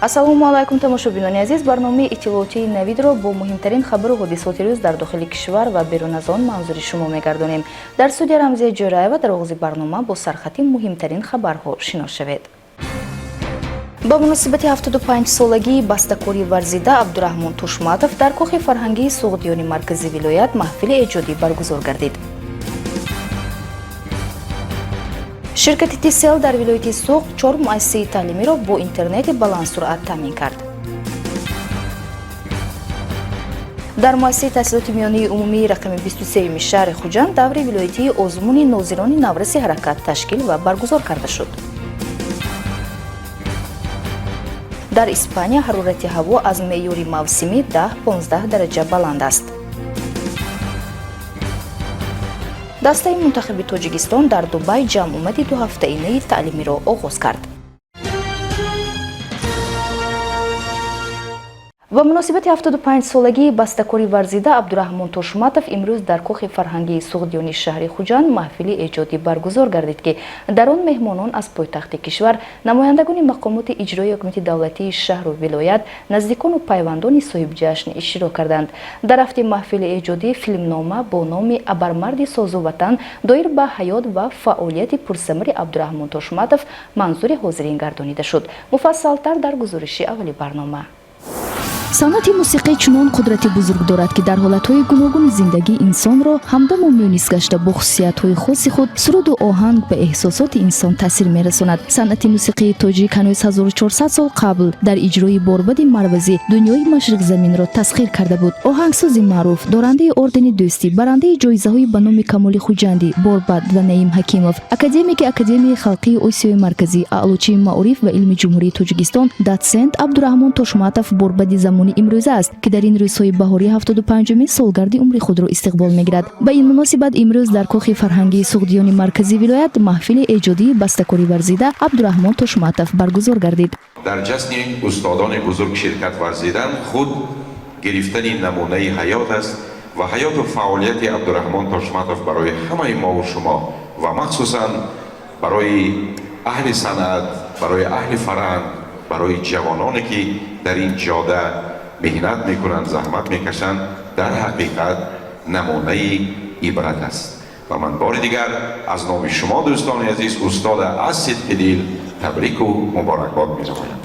ассалому алайкум тамошобинони азиз, барномаи иттилоотии навидро бо муҳимтарин хабару ҳодисоти рӯз дар дохили кишвар ва берун аз он манзури шумо мегардонем. Дар студия Рамзия Ҷораева дар оғози барнома бо сархати муҳимтарин хабарҳо шинос шавед. ба муносибати 75-солагии бастакорӣ варзида Абдураҳмон Тошматов дар кохи фарҳангии Суғдиёни маркази вилоят маҳфили эҷодӣ баргузор гардид. ширкати Тисел дар вилояти Суғд 4 муассисаи таълимиро бо интернети баландсуръат таъмин кард. дар муассисаи таҳсилоти миёнии умумии рақами 23 шаҳри Хуҷанд даври вилоятии озмуни нозирони навраси ҳаракат ташкил ва баргузор карда шуд. дар Испания ҳарорати ҳаво аз меъёри мавсимӣ 10-15 дараҷа баланд аст. дастаи мунтахаби Тоҷикистон дар Дубай ҷамъомади 2-ҳафтаинаи таълимиро оғоз кард. ба муносибати 75-солагии бастакори варзида Абдураҳмон Тошматов имрӯз дар кохи фарҳангии Суғдиёни шаҳри Хуҷанд маҳфили эҷодӣ баргузор гардид ки дар он меҳмонон аз пойтахти кишвар, намояндагони мақомоти иҷроии ҳукумати давлатии шаҳру вилоят, наздикону пайвандони соҳибҷашн иштирок карданд. дар рафти маҳфили эҷодӣ филмнома бо номи «Абармарди созу ватан» доир ба ҳаёт ва фаъолияти пурсамари Абдураҳмон Тошматов манзури ҳозирин гардонида шуд. муфассалтар дар гузориши аввали барнома. санъати мусиқӣ чунон қудрати бузург дорад ки дар ҳолатҳои гуногуни зиндагии инсонро ҳамдаму муёнис гашта бо хусусиятҳои хоси худ суруду оҳанг ба эҳсосоти инсон таъсир мерасонад. санъати мусиқии тоҷик ҳанӯз 1400 сол қабл дар иҷрои Борбади Марвазӣ дунёи Машриқзаминро тасхир карда буд. оҳангсози маъруф, дорандаи ордени дӯстӣ, барандаи ҷоизаҳои ба номи Камоли Хуҷандӣ, Борбад ва Наим Ҳакимов, академики Академияи халқии Осиёи марказӣ, аълочии маориф ва илми ҷумҳурии Тоҷикистон, доцент Абдураҳмон Тошматов Борбади замони имрӯза аст ки дар ин рӯзҳои баҳори 75-умин солгарди умри худро истиқбол мегирад. ба ин муносибат имрӯз дар кохи фарҳангии Суғдиёни маркази вилоят маҳфили эҷодии бастакорӣ варзида Абдураҳмон Тошматов баргузор гардид. дар ҷасни устодони бузург ширкат варзидан худ гирифтани намунаи ҳаёт аст ва ҳаёту фаъолияти Абдураҳмон Тошматов барои ҳамаи мову шумо ва махсусан барои аҳли санъат, барои аҳли фарҳанг, барои ҷавононе ки дар ин ҷода меҳнат мекунанд, заҳмат мекашанд, дар ҳақиқат намунаи ибрат аст. ва ман бори дигар аз номи шумо дӯстони азиз устода аз сидқи дил табрику муборакбод менамоям.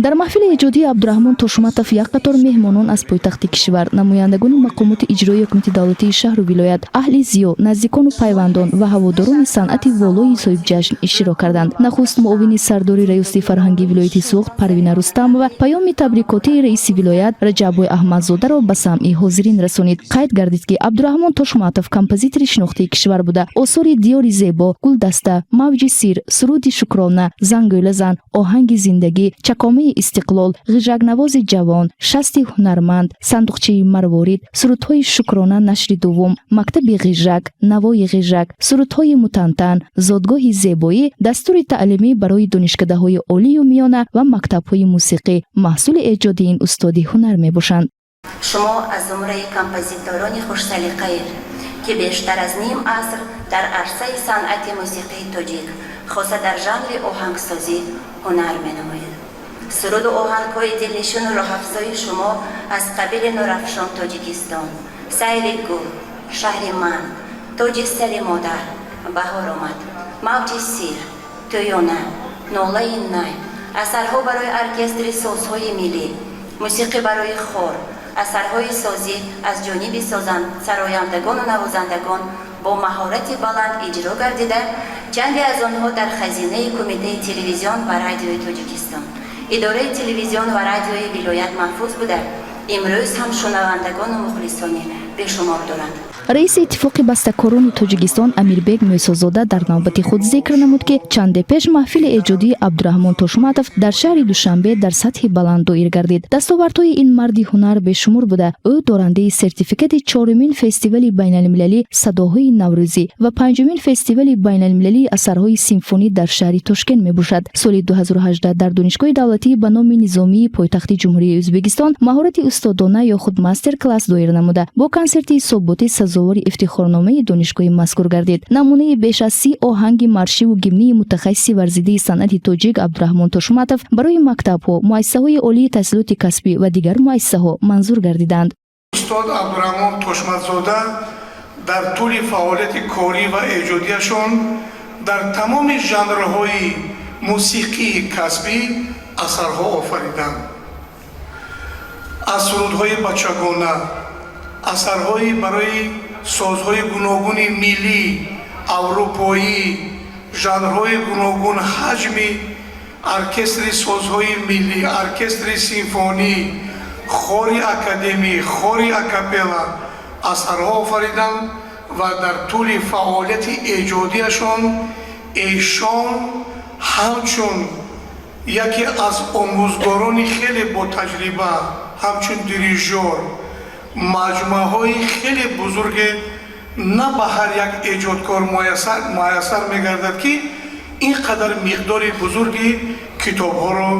дар маҳфили эҷодии Абдураҳмон Тошматов як қатор меҳмонон аз пойтахти кишвар, намояндагони мақомоти иҷроии ҳукумати давлатии шаҳру вилоят, аҳли зиё, наздикону пайвандон ва ҳаводорони санъати волои соҳибҷашн иштирок карданд. нахуст муовини сардори раёсати фарҳангии вилояти Суғд Парвина Рустамова паёми табрикотии раиси вилоят Раҷаббой Аҳмадзодаро ба самъи ҳозирин расонид. қайд гардид ки Абдураҳмон Тошматов композитори шинохтаи кишвар буда осори Диёри зебо, Гулдаста, Мавҷи сир, Суруди шукрона, Зангӯла зан, Оҳанги зиндагӣ, Чакомаи истиқлол, ғижакнавози ҷавон, Шасти ҳунарманд, Сандуқчаи марворид, Сурудҳои шукрона нашри дуввум, Мактаби ғижак, Навои ғижак, Сурудҳои мутантан, Зодгоҳи зебоӣ, дастури таълимӣ барои донишкадаҳои олию миёна ва мактабҳои мусиқӣ маҳсули эҷоди ин устоди ҳунар мебошанд. шумо аз зумраи композиторони хушсалиқаед ки бештар аз ним аср дар арсаи санъати мусиқии тоҷик хоса дар жанри оҳангсозӣ ҳунар менамоед. суруду оҳангҳои дилнишину роҳафзои шумо аз қабили Нурафшон Тоҷикистон, Сайри гул, Шаҳри ман, Тоҷи сари модар, Баҳор омад, Мавҷи сир, Тӯёна, Нолаи най, асарҳо барои оркестри созҳои миллӣ, мусиқӣ барои хор, асарҳои созӣ аз ҷониби сарояндагону навозандагон бо маҳорати баланд иҷро гардида, чанде аз онҳо дар хазинаи Кумитаи телевизион ва радиои Тоҷикистон, идораи телевизион ва радиои вилоят маҳфуз буда, имрӯз ҳам шунавандагону мухлисони бешумор доранд. раиси иттифоқи бастакорони Тоҷикистон Амирбек Мӯсозода дар навбати худ зикр намуд ки чанде пеш маҳфили эҷодии Абдураҳмон Тошматов дар шаҳри Душанбе дар сатҳи баланд доир гардид. дастовардҳои ин марди ҳунар бешумор буда, ӯ дорандаи сертификати 4-умин фестивали байналмилалӣ Садоҳои Наврӯзӣ ва 5-умин фестивали байналмилалии асарҳои симфонӣ дар шаҳри Тошкент мебошад. соли 2018 дар донишгоҳи давлатӣ ба номи Низомии пойтахти ҷумҳурии Ӯзбекистон маҳорати устодона ё худ мастер класс доир намуда бо консерти ҳисоботи сазовори ифтихорномаи донишгоҳи мазкур гардид. намунаи беш аз 30 оҳанги маршиву гимнии мутахассиси варзидаи санъати тоҷик Абдураҳмон Тошматов барои мактабҳо, муассисаҳои олии таҳсилоти касбӣ ва дигар муассисаҳо манзур гардиданд. устод Абдураҳмон Тошматзода дар тӯли фаъолияти корӣ ва эҷодияшон дар тамоми жанрҳои мусиқии касбӣ асарҳо офариданд. аз сурудҳои бачагона, асарҳои барои созҳои гуногуни миллӣ, аврупоӣ, жанрҳои гуногун ҳаҷми оркестри созҳои миллӣ, оркестри симфонӣ, хори академӣ, хори акапелла асарҳо офариданд ва дар тӯли фаъолияти эҷодияшон эшон ҳамчун яке аз омӯзгорони хеле ботаҷриба, ҳамчун дирижёр маҷмӯъаҳои хеле бузурге на ба ҳар як эҷодкор муяссар мегардад ки ин қадар миқдори бузурги китобҳоро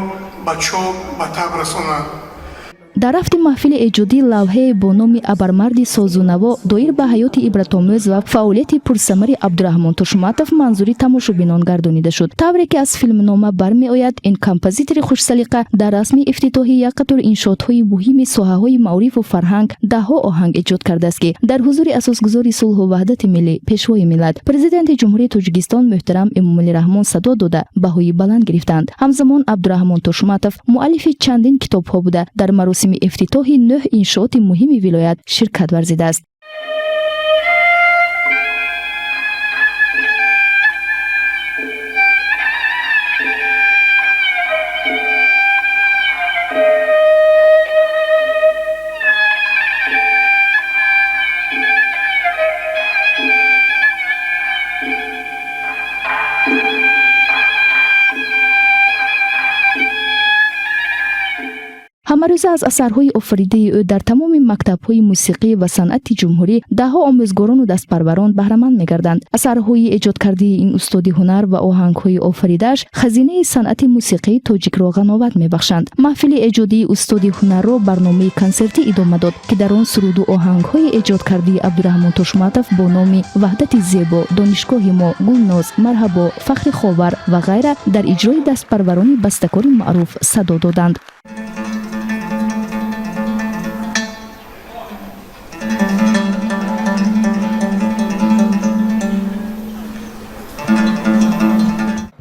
ба чоп ба таб расонад. дар рафти маҳфили эҷодӣ лавҳае бо номи абармарди созунаво доир ба ҳаёти ибратомӯз ва фаъолияти пурсамари Абдураҳмон Тошматов манзури тамошобинон гардонида шуд. тавре ки аз филмнома бармеояд, ин композитори хушсалиқа дар расми ифтитоҳи як қатор иншоотҳои муҳими соҳаҳои маърифу фарҳанг даҳҳо оҳанг эҷод кардааст ки дар ҳузури асосгузори сулҳу ваҳдати миллӣ, пешвои миллат, президенти ҷумҳурии Тоҷикистон муҳтарам Эмомалӣ Раҳмон садо дода баҳои баланд гирифтанд. ҳамзамон Абдураҳмон Тошматов муаллифи чандин китобҳо буда дар маросими ифтитоҳи 9 иншооти муҳими вилоят ширкат варзидааст. ҳамарӯза аз асарҳои офаридаи ӯ дар тамоми мактабҳои мусиқӣ ва санъати ҷумҳурӣ даҳҳо омӯзгорону дастпарварон баҳраманд мегарданд. асарҳои эҷодкардии ин устоди ҳунар ва оҳангҳои офаридааш хазинаи санъати мусиқии тоҷикро ғановат мебахшанд. маҳфили эҷодии устоди ҳунарро барномаи консертӣ идома дод ки дар он суруду оҳангҳои эҷодкардии Абдураҳмон Тошматов бо номи ваҳдати зебо, донишгоҳи мо, гулноз, марҳабо, фахри ховар ва ғайра дар иҷрои дастпарварони бастакори маъруф садо доданд.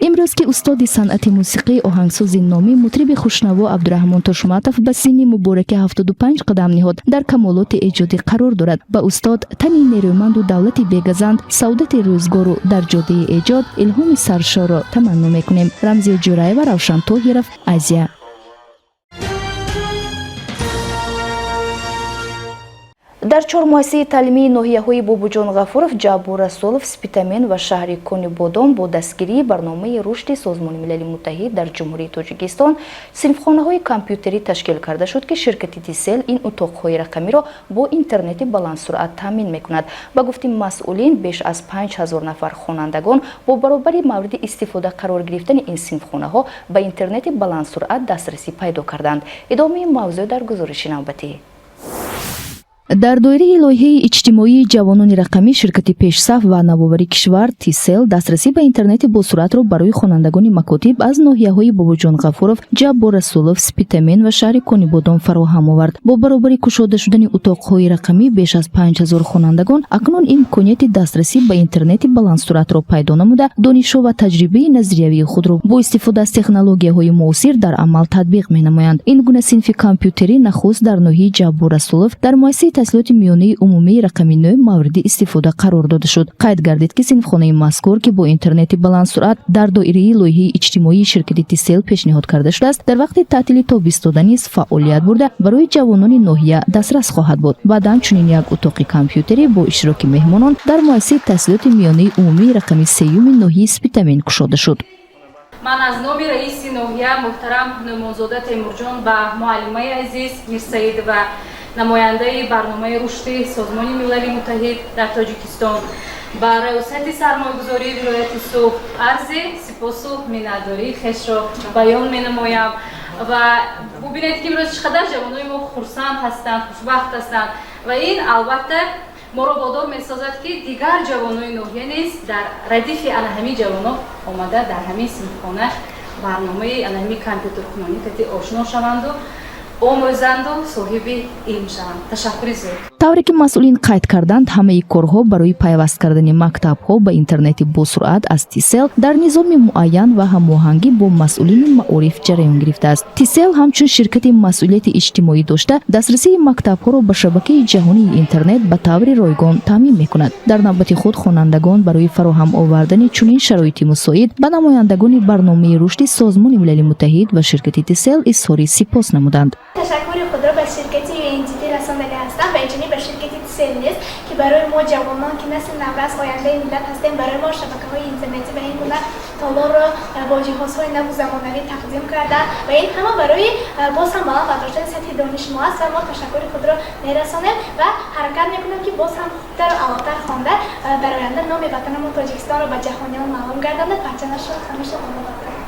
имрӯз ки устоди санъати мусиқии оҳангсози номӣ мутриби хушнаво Абдураҳмон Тошматов ба синни мубораки 75 қадам ниҳод дар камолоти эҷодӣ қарор дорад. ба устод тани нерӯманду давлати бегазанд, саодати рӯзгору дар ҷоддаи эҷод илҳоми саршорро таманно мекунем. Рамзия Ҷураева, Равшан Тоҳиров, Азия. дар 4 муассисаи таълимии ноҳияҳои Бобуҷон Ғафуров, Ҷаббу Расулов, Спитамен ва шаҳри Кони Бодом бо дастгирии барномаи рушди Созмони Милали Муттаҳид дар Ҷумҳурии Тоҷикистон синфхонаҳои компютерӣ ташкил карда шуд ки ширкати Тисел ин утоқҳои рақамиро бо интернети баландсуръат таъмин мекунад. ба гуфти масъулин, беш аз 5000 нафар хонандагон бо баробари мавриди истифода қарор гирифтани ин синфхонаҳо ба интернети баландсуръат дастрасӣ пайдо карданд. идомаи мавзӯъ дар гузориши навбатӣ. дар доираи лоиҳаи иҷтимоии ҷавонони рақамӣ, ширкати пешсаф ва навовари кишвар Тисел дастрасӣ ба интернети босуръатро барои хонандагони макотиб аз ноҳияҳои Бобуҷон Ғафуров, Ҷаббу Расулов, Спитамен ва шаҳри Кони Бодом фароҳам овард. бо баробари кушода шудани утоқҳои рақамӣ беш аз 5000 хонандагон акнун имконияти дастрасӣ ба интернети баландсуръатро пайдо намуда, донишҳо ва таҷрибаи назариявии худро бо истифода аз технологияҳои муосир дар амал татбиқ менамоянд. ин гуна синфи компютерӣ нахуст дар ноҳияи Ҷаббу Расулов дар муассисаи таҳсилоти миёнаи умумии рақами 9 мавриди истифода қарор дода шуд. қайд гардид ки синфхонаи мазкур ки бо интернети баландсуръат дар доираи лоиҳаи иҷтимоии ширкати Тисел пешниҳод карда шудааст, дар вақти таътили тобистода низ фаъолият бурда барои ҷавонони ноҳия дастрас хоҳад буд. баъдан чунин як утоқи компютерӣ бо иштироки меҳмонон дар муассисаи таҳсилоти миёнаи умумии рақами 3 ноҳияи Спитамен кушода шуд. ман аз номи раиси ноҳия муҳтарам Нӯмонзода Темурҷон ба муаллимаи азиз Мирсаид ва намояндаи барномаи рушди Созмони Милали Муттаҳид дар Тоҷикистон ба раёсати сармоягузории вилояти Суғд арзи сипосу миннатдории хешро баён менамоям و ببینید که امروز چقدر جوانای ما خرسند هستند، خوشبخت هستند و این البته ما رو وادار می‌سازد که دیگر جوانای ناحیه نیز در ردیف همین جوانان آمده در همین صنفخانه برنامه همین کامپیوتر خوانی که آشنا شوند و آموزند و صاحب علم شوند. تشکر زیاد. тавре ки масъулин қайд карданд, ҳамаи корҳо барои пайваст кардани мактабҳо ба интернети босуръат аз тисел дар низоми муайян ва ҳамоҳангӣ бо масъулини маориф ҷараён гирифтааст. тисел ҳамчун ширкати масъулияти иҷтимоӣ дошта дастрасии мактабҳоро ба шабакаи ҷаҳонии интернет ба таври ройгон таъмин мекунад. дар навбати худ хонандагон барои фароҳам овардани чунин шароити мусоид ба намояндагони барномаи рушди созмони милали муттаҳид ва ширкати тисел изҳори сипос намуданд. تشکر خود را به شرکتی UNDP رساندگی هستم و اینجوری به شرکتی تسل نیست که برای ما جوانان که نسل نوروز آینده ملت هستیم برای ما شبکه‌های اینترنتی به این گونه تالار را با جهازهای نو زمانوی تقدیم کرده و این همه برای باز هم بالا برداشتن سطح دانش ما است و ما تشکر خود را میرسانیم و حرکت میکنیم که باز هم خوبتر و اعلی‌تر خوانده در آینده نام وطن ما تاجیکستان را به جهانیان معلوم گردانده. پرچمش را همیشه بالا برداریم.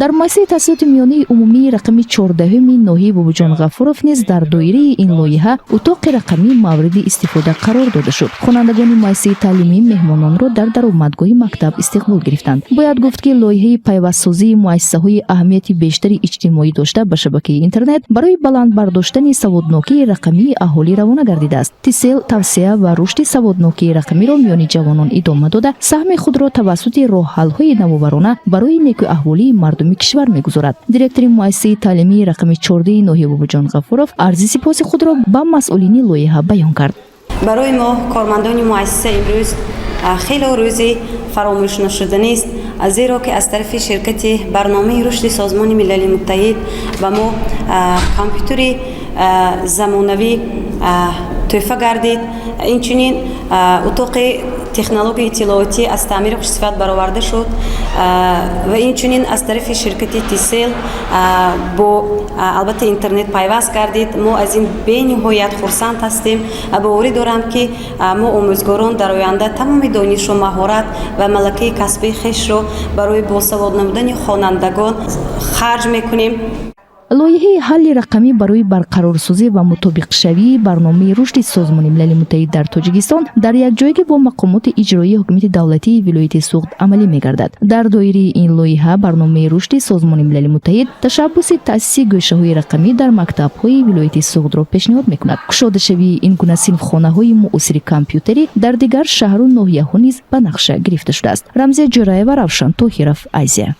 дар муассисаи таҳсилоти миёнаи умумии рақами 14-уми ноҳияи бобуҷон ғафуров низ дар доираи ин лоиҳа утоқи рақамӣ мавриди истифода қарор дода шуд. хонандагони муассисаи таълимӣ меҳмононро дар даромадгоҳи мактаб истиқбол гирифтанд. бояд гуфт ки лоиҳаи пайвастсозии муассисаҳои аҳамияти бештари иҷтимоӣ дошта ба шабакаи интернет барои баландбардоштани саводнокии рақамии аҳолӣ равона гардидааст. тисел тавсея ва рушди саводнокии рақамиро миёни ҷавонон идома дода саҳми худро тавассути роҳҳалҳои навоварона барои некӯаҳволии мардуми кишвар мегузорад. директори муассисаи таълимии рақами 14-и ноҳияи бобуҷон ғафуров арзи сипоси худро ба масъулини лоиҳа баён кард. барои мо кормандони муассиса имрӯз хеле рӯзи фаромӯшнашуданист, зеро ки аз тарафи ширкати барномаи рушди созмони милали муттаҳид ба мо компютери замонавӣ тӯҳфа гардид. инчунин утоқи технологияи иттилоотӣ аз таъмири хушсифат бароварда шуд ва инчунин аз тарафи ширкати тисел бо албатта интернет пайваст гардид. мо аз ин бениҳоят хурсанд ҳастем. боварӣ дорам ки мо омӯзгорон дар оянда тамоми донишу маҳорат ва малакаи касбии хешро барои босавод намудани хонандагон харҷ мекунем. лоиҳаи ҳалли рақамӣ барои барқарорсозӣ ва мутобиқшавии барномаи рушди созмони милали муттаҳид дар тоҷикистон дар якҷоягӣ бо мақомоти иҷроии ҳокимияти давлатии вилояти суғд амалӣ мегардад. дар доираи ин лоиҳа барномаи рушди созмони милали муттаҳид ташаббуси таъсиси гӯшаҳои рақамӣ дар мактабҳои вилояти суғдро пешниҳод мекунад. кушодашавии ин гуна синфхонаҳои муосири компютерӣ дар дигар шаҳру ноҳияҳо низ ба нақша гирифта шудааст. рамзия ҷӯраева, Равшан Тоҳиров, Азия.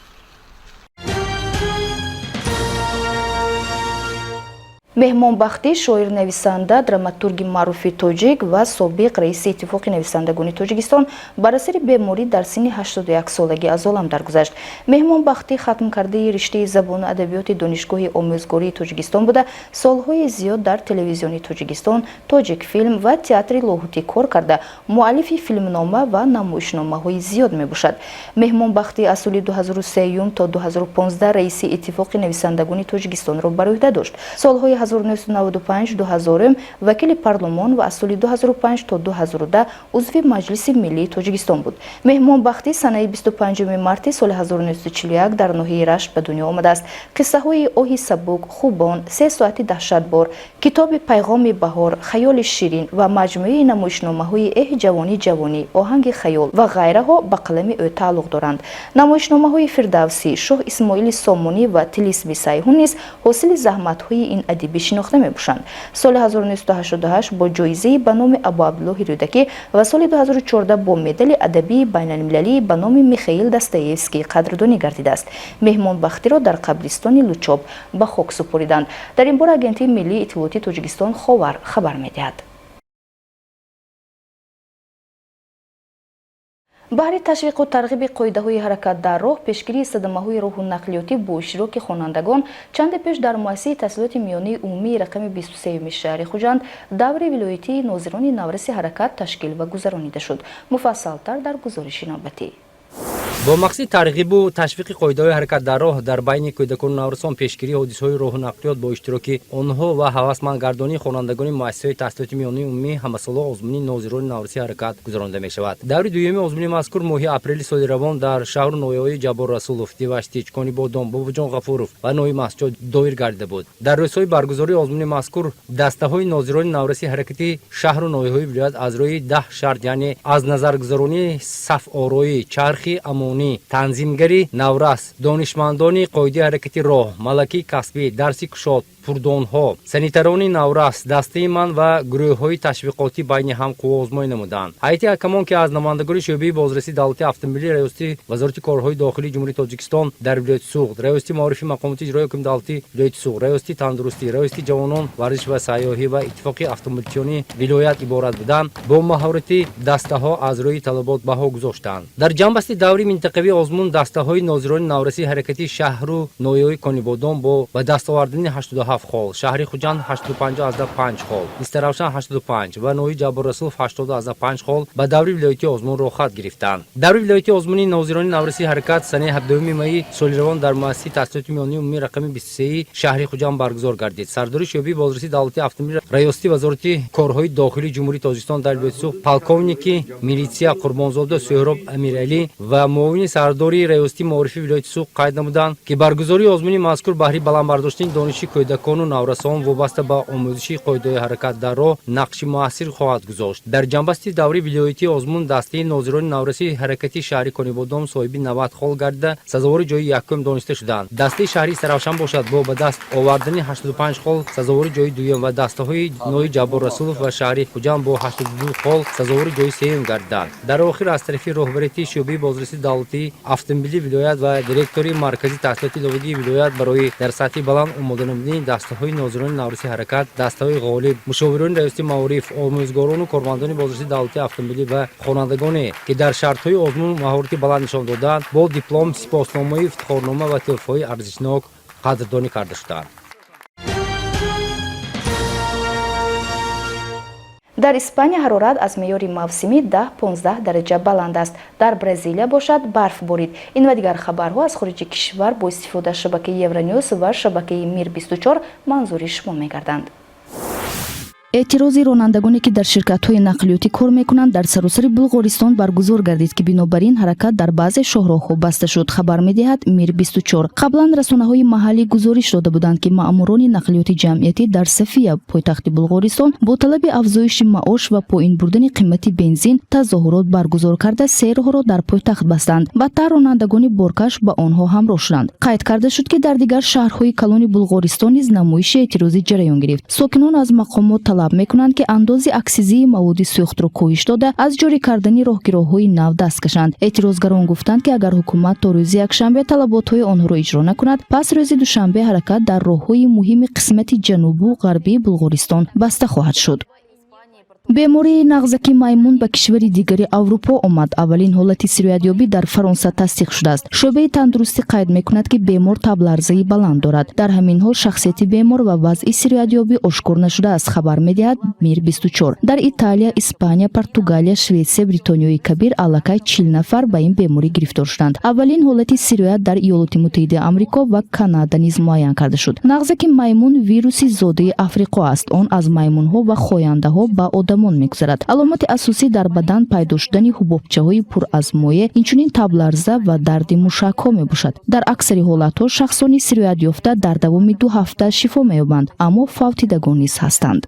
меҳмонбахтӣ шоир нависанда драматурги маъруфи тоҷик ва собиқ раиси иттифоқи нависандагони тоҷикистон бар асари беморӣ дар синни 81 солагӣ аз олам даргузашт. меҳмонбахтӣ хатмкардаи риштаи забону адабиёти донишгоҳи омӯзгории тоҷикистон буда солҳои зиёд дар телевизиони тоҷикистон, тоҷик филм ва театри лоҳутӣ кор карда муаллифи филмнома ва намоишномаҳои зиёд мебошад. меҳмонбахтӣ аз соли 2003 то 2015 раиси иттифоқи нависандагони тоҷикистонро бар ӯҳда дошт. солҳои 1995-2000 вакили парлумон ва аз соли 2005 то 2010 узви маҷлиси миллии тоҷикистон буд. меҳмонбахтӣ санаи 25 марти соли 1941 дар ноҳияи рашт ба дунё омадааст. қиссаҳои оҳи сабук, хубон, 3 соати даҳшатбор, китоби пайғоми баҳор, хаёли ширин ва маҷмӯи намоишномаҳои эҳ ҷавонӣ ҷавонӣ, оҳанги хаёл ва ғайраҳо ба қалами ӯ тааллуқ доранд. намоишномаҳои фирдавсӣ, шоҳ исмоили сомонӣ ва тилисми сайҳун низ ҳосили заҳматҳои ин адиби шинохта мебошанд. соли 1988 бо ҷоизаи ба номи Абу Абдуллоҳи Рӯдакӣ ва соли 2014 бо медали адабии байналмилалӣ ба номи Михаил Достоевский қадрдонӣ гардидааст. меҳмонбахтиро дар қабристони Лучоб ба хок супориданд. дар ин бора агентии миллии иттилоъоти Тоҷикистон Ховар хабар медиҳад. баҳри ташвиқу тарғиби қоидаҳои ҳаракат дар роҳ, пешгирии садамаҳои роҳу нақлиётӣ бо иштироки хонандагон, чанде пеш дар муассисаи таҳсилоти миёнаи умумии рақами 23-юми шаҳри Хуҷанд даври вилоятии нозирони навраси ҳаракат ташкил ва гузаронида шуд. муфассалтар дар гузориши навбатӣ. با مقصد ترغیب و تشویق قاعده‌های حرکت در راه در بین کودکان و نوروسان پیشگیری حادثه‌های راه و نقلیات با اشتراک آنها و هوسمندگردانی خوانندگان مؤسسه تحصیلات میانی عمومی همساله آزمون ناظران نوروسی حرکت گذرانده می‌شود. دور دوم آزمون مذکور ماه اپریل سال روان در شهر نویای جبار رسولوف، دیوشتی، چکانی بادام، بابجان غفورов و نوی مسجد دایر گردیده بود. در روزهای برگزاری آزمون مذکور دسته‌های ناظران نوروسی حرکتی شهر و نویای ولایت از روی 10 شرط یعنی از نظرگذرانی صف آرایی، چرخی امانی، تنظیمگری نورس، دانشمندانی قاعده حرکتی راه، ملکی کسبی، درسی کشاد، پردانها، سانیتارانی نورس، دسته من و گروه‌های تشویقاتی بین هم قوا آزمایی نمودند. هیئت حکمان که از نمایندگان شعبه بازرسی دولتی اتومبیلی ریاستی وزارت کارهای داخلی جمهوری تاجیکستان در ولایت سوغد، ریاستی معارف مقامات اجرایی حکم دولتی ولایت سوغد، ریاستی تندرستی، ریاستی جوانان ورزش و سیاحی و اتفاق اتومبیلیستی ولایت عبارت بودند. با مهارت دسته‌ها از روی طلبات بها گذاشتند. در جنبسته دوری منطقوی آزمون دسته‌های ناظران نوروسی حرکتی شهر و نویای کانیبادان با دستاوردن 87 خال، شهری خوجند 85 از 5 خال، استراوشان 85 و نوی جبار رسول 80 از 5 خال به دوری ولایتی آزمون را خط گرفتند. دوری ولایتی آزمون ناظران نوروسی حرکت سنه 17 می سال روان در مؤسسه تحصیلات میانی عمومی رقم 23 شهری خوجند برگزار گردید. سردار شعبه بازرسی دولتی اتومبیل ریاستی وزارت کارهای داخلی جمهوری تاجیکستان در ولایت سوغد پالکونیکی میلیسیا قربانزاده سهراب امیرعلی و معاون سرداری ریاستی معارفی ولایت سوغد قید نمودند که برگزاری آزمون مذکور بهره بلند برداشتن دانش کودکان و نوروسان وابسته به آموزش قاعده حرکت در راه نقش موثر خواهد گذاشت. در جنبسته دوره ولایتی آزمون دسته ناظران نوروسی حرکتی شهری کانیبادام صاحب 90 خال گردیده سزاوار جای یکم دانسته شدند. دسته شهری سراوشان باشد با به دست آوردن 85 خال سزاوار جای دوم و دسته‌های نوی جبار رسولوف و شهری خوجند با 82 خال سزاوار جای سوم گردیدند. در آخر از طرف رهبری شعبه بازرسی دولتی اتومبیلی ولایت و دیرکتوری مرکزی تحصیلات لوگی ولایت برای در سطح بلند آماده نمودن دسته‌های ناظران نوروسی حرکت، دسته‌های غالب، مشاوران ریاستی معارف، آموزگاران و کارمندان بازرسی دولتی اتومبیلی و خوانندگانی که در شرط‌های آزمون مهارت بلند نشان دادند با دیپلم، سپاسنامه، افتخارنامه و تحفه‌های ارزشناک قدردانی کرده شدند. در اسپانیا حرارت از معیار موسمی 10-15 درجه بلند است. در برزیلیا باشد برف بارید. این و دیگر خبرها از خارج کشور با استفاده شبکه یورونیوز و شبکه میر 24 منظور شما می‌گردند. اعتراضی رانندگانی که در شرکت‌های نقلیاتی کار می‌کنند در سراسر بلغارستان برگزار گردید که بنابراین حرکت در بعضی شاهراه‌ها بسته شد. خبر می‌دهد میر 24. قبلا رسانه‌های محلی گزارش داده بودند که مأموران نقلیات جمعیتی در صفیا پایتخت بلغارستان با طلب افزایش معاش و پایین بردن قیمت بنزین تظاهرات برگزار کرده سیرها را در پایتخت بستند. بعد رانندگان بارکش با آنها همراه شدند. قید کرده شد که در دیگر شهرهای کلون بلغارستان نیز نمایش اعتراضی جریان گرفت. ساکنان از مقامات طلب میکنند که اندازه اکسیزی مواد سوخت را کاهش داده از جاری کردن راهگیراهای نو دست کشند. اعتراضگران گفتند که اگر حکومت تا روز یکشنبه طلبات‌های آنها را اجرا نکند پس روز دوشنبه حرکت در راههای مهم قسمت جنوبی و غربی بلغارستان بسته خواهد شد. بیماری نغزکی میمون به کشور دیگری اروپا آمد. اولین حالت سریعیابی در فرانسه تصدیق شده است. شعبه تندرستی قید میکند که بیمار تب لرزه‌ای بلند دارد. در همین حال شخصیت بیمار و وضع سریعیابی آشکار نشده است. خبر می‌دهد میر 24. در ایتالیا، اسپانیا، پرتغالیا، شوئیسیا، بریتانیای کبیر علاقه 40 نفر به این بیماری گرفتار شدند. اولین حالت سریعیت در ایالات متحده آمریکا و کانادا نیز معاین کرده شد. نغزک میمون ویروسی زاده آفریقا است. آن از میمون‌ها و خاینده‌ها به آدمان می‌گذرد. علامت اساسی در بدن پیدا شدن حبابچه‌های پر از مایع، اینچنین تب لرزه و درد موشک‌ها میباشد. در اکثر حالت‌ها شخصانی سریعیت یافته در دوام 2 هفته شفا می‌یابند، اما فوتیدگان نیز هستند.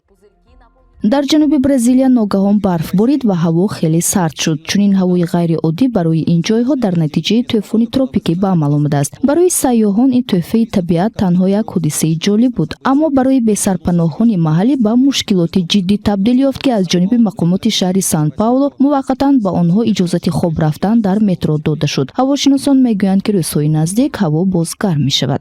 در جنوب برزیلیا ناگهان برف بارید و هوا خیلی سرد شد. چنین هوای غیر عادی برای این جایها در نتیجه طوفان تروپیکی به عمل آمده است. برای سیاحان این تحفه طبیعت تنها یک حادثه جالب بود، اما برای بی‌سرپناهان محلی به مشکلات جدی تبدیل یافت که از جانب مقامات شهر سان پائولو موقتا به آنها اجازه خواب رفتن در مترو داده شد. هواشناسان میگویند که روزهای نزدیک هوا باز گرم می‌شود.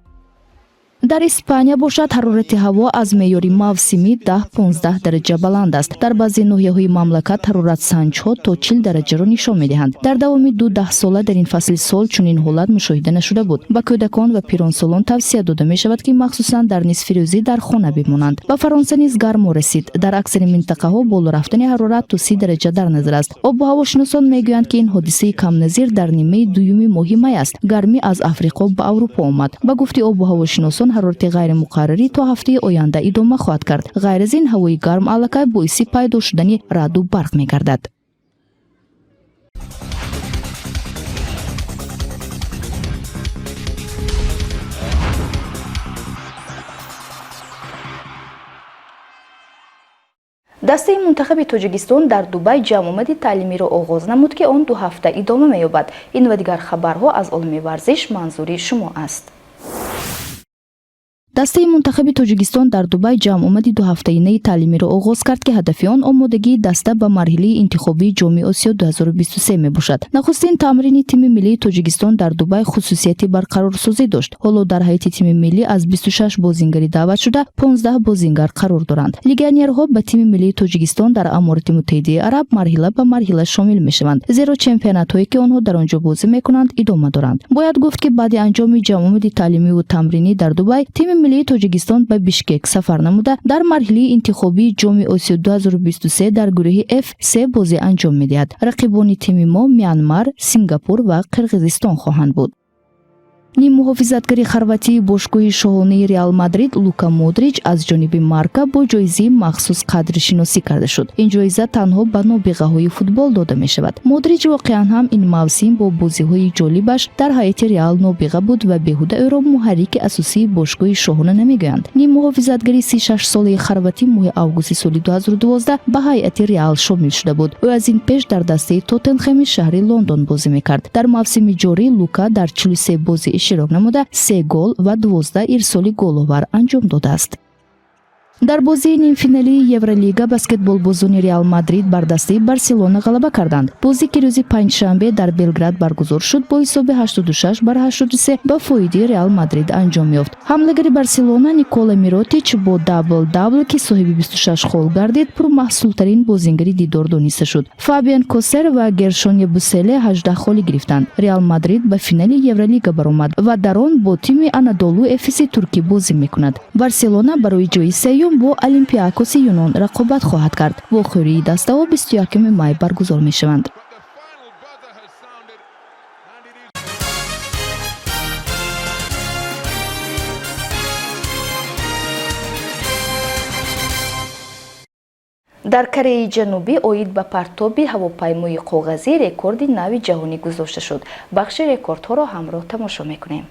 дар испания бошад ҳарорати ҳаво аз меъёри мавсимӣ 10-15 дараҷа баланд аст. дар баъзе ноҳияҳои мамлакат ҳароратсанҷҳо то 40 дараҷаро нишон медиҳанд. дар давоми 2 сола дар ин фасли сол чунин ҳолат мушоҳида нашуда буд. ба кӯдакон ва пиронсолон тавсия дода мешавад ки махсусан дар нисфи рӯзӣ дар хона бимонанд. ба фаронса низ гармо расид. дар аксари минтақаҳо боло рафтани ҳарорат то 30 дараҷа дар назар аст. обу ҳавошиносон мегӯянд ки ин ҳодисаи камназир дар нимаи дуюми моҳи май аст. гармӣ аз африқо ба аврупо омад. ба гуфти обу ҳавошиносон ҳарорати ғайримуқаррарӣ то ҳафтаи оянда идома хоҳад кард. ғайр аз ин ҳавои гарм аллакай боиси пайдо шудани раъду барқ мегардад. дастаи мунтахаби тоҷикистон дар дубай ҷамъомади таълимиро оғоз намуд ки он 2 ҳафта идома меёбад. ин ва дигар хабарҳо аз олами варзиш манзури шумо аст. дастаи мунтахаби тоҷикистон дар дубай ҷамъомади 2 ҳафтаинаи таълимиро оғоз кард ки ҳадафи он омодагии даста ба марҳилаи интихобии ҷоми осиё 2023 мебошад. нахустин тамрини тими миллии тоҷикистон дар дубай хусусияти барқарорсозӣ дошт. ҳоло дар ҳайати тими миллӣ аз 26 бозингари даъват шуда 15 бозингар қарор доранд. легионерҳо ба тими миллии тоҷикистон дар аморати муттаҳидаи араб марҳила ба марҳила шомил мешаванд, зеро чемпионатҳое ки онҳо дар он ҷо бозӣ мекунанд идома доранд. бояд гуфт ки баъди анҷоми ҷамъомади таълимиву тамринӣ дар дубай тими миллии тоҷикистон ба бишкек сафар намуда дар марҳилаи интихобии ҷоми осиё 2023 дар гурӯҳи F 3 бозӣ анҷом медиҳад. рақибони тими мо Мянмар, Сингапур ва Қирғизистон хоҳанд буд. ниммуҳофизатгари хорватии бошгоҳи шоҳонаи Реал Мадрид Лука Модрич аз ҷониби Марка бо ҷоизаи махсус қадршиносӣ карда шуд. ин ҷоиза танҳо ба нобиғаҳои футбол дода мешавад. Модрич воқеан ҳам ин мавсим бо бозиҳои ҷолибаш дар ҳайати Реал нобиға буд ва беҳуда ӯро муҳаррики асосии бошгоҳи шоҳона намегӯянд. ниммуҳофизатгари 36 солаи хорватӣ моҳи августи соли 2012 ба ҳайати Реал шомил шуда буд. ӯ аз ин пеш дар дастаи Тоттенхеми шаҳри Лондон бозӣ мекард. дар мавсими ҷорӣ Лука дар 43 бозӣ иштирок намуда 3 гол ва 12 ирсоли головар анҷом додааст. дар бозии нимфиналии Евролига баскетболбозони Реал Мадрид бар дастаи Барселона ғалаба карданд. бозӣ ки рӯзи панҷшанбе дар Белград баргузор шуд бо ҳисоби 86-83 ба фоидаи Реал Мадрид анҷом ёфт. ҳамлагари Барселона Никола Миротич бо дабл ки соҳиби 26 хол гардид пурмаҳсултарин бозингари дидор дониста шуд. Фабиан Косер ва Гершон Ебуселе 18 холи гирифтанд. Реал Мадрид ба финали Евролига баромад ва дар он бо тими Анадолу Эфеси Туркӣ бозӣ мекунад. Барселона барои ҷои сеюм бо Олимпиакоси Юнон рақобат хоҳад кард. вохӯрии даставо 21 май баргузор мешаванд. дар Кореяи Ҷанубӣ оид ба партоби ҳавопаймои коғазӣ рекорди нави ҷаҳонӣ гузошта шуд. бахши рекордҳоро ҳамроҳ тамошо мекунем.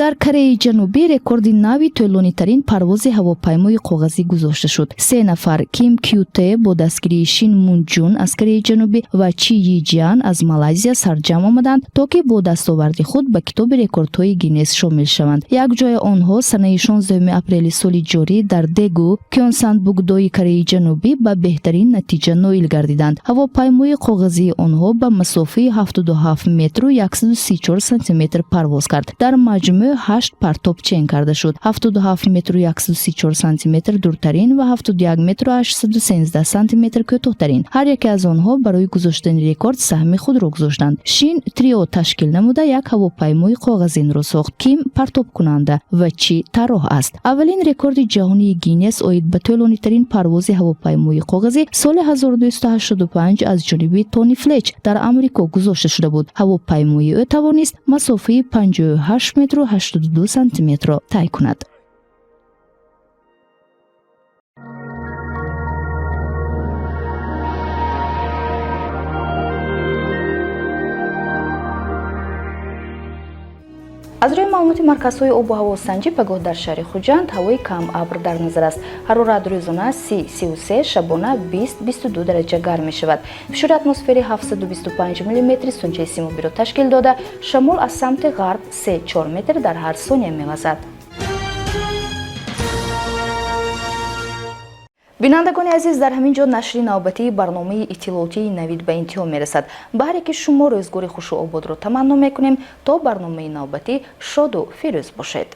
дар Кореяи Ҷанубӣ рекорди нави тӯлонитарин парвози ҳавопаймои коғазӣ гузошта шуд. 3 нафар Ким Кюте бо дастгирии Шин Мунҷун аз Кореяи Ҷанубӣ ва Чи Йиҷиан аз Малайзия сарҷам омаданд, то ки бо дастоварди худ ба китоби рекордҳои Гиннес шомил шаванд. якҷоя онҳо санаи 16 апрели соли ҷорӣ дар Дегу, Кёнсанбукдои Кореяи Ҷанубӣ ба беҳтарин натиҷа ноил гардиданд. ҳавопаймои коғазии онҳо ба масофаи 77 метру 134 сантиметр парвоз кард. дар маҷмӯъ 8 партоб чен карда шуд. 77 метру 134 сантиметр дуртарин ва 71 метру 813 сантиметр кӯтоҳтарин. ҳар яке аз онҳо барои гузоштани рекорд саҳми худро гузоштанд. Шин трио ташкил намуда як ҳавопаймои коғазинро сохт. Ким партобкунанда ва Чи тарроҳ аст. аввалин рекорди ҷаҳонии Гиннес оид ба тӯлонитарин парвози ҳавопаймои коғазӣ соли 1285 аз ҷониби Тони Флеч дар Амрико гузошта шуда буд. ҳавопаймои ӯ тавонист масофаи 58 метру 82 сантиметро тай кунад. аз рӯи маълумоти марказҳои обу ҳавосанҷӣ пагоҳ дар шаҳри Хуҷанд ҳавои кам абр дар назар аст. ҳарорат рӯзона 30-33, шабона 20-22 дараҷа гарм мешавад. фишори атмосферӣ 725 мм сунҷаи симобиро ташкил дода, шамол аз самти ғарб 3-4 метр дар ҳар сония мевазад. бинандагони азиз, дар ҳамин ҷо нашри навбатии барномаи иттилоотии навид ба интиҳо мерасад. ба ҳар яки шумо рӯзгори хушу ободро таманно мекунем. то барномаи навбатӣ шоду фирӯз бошед.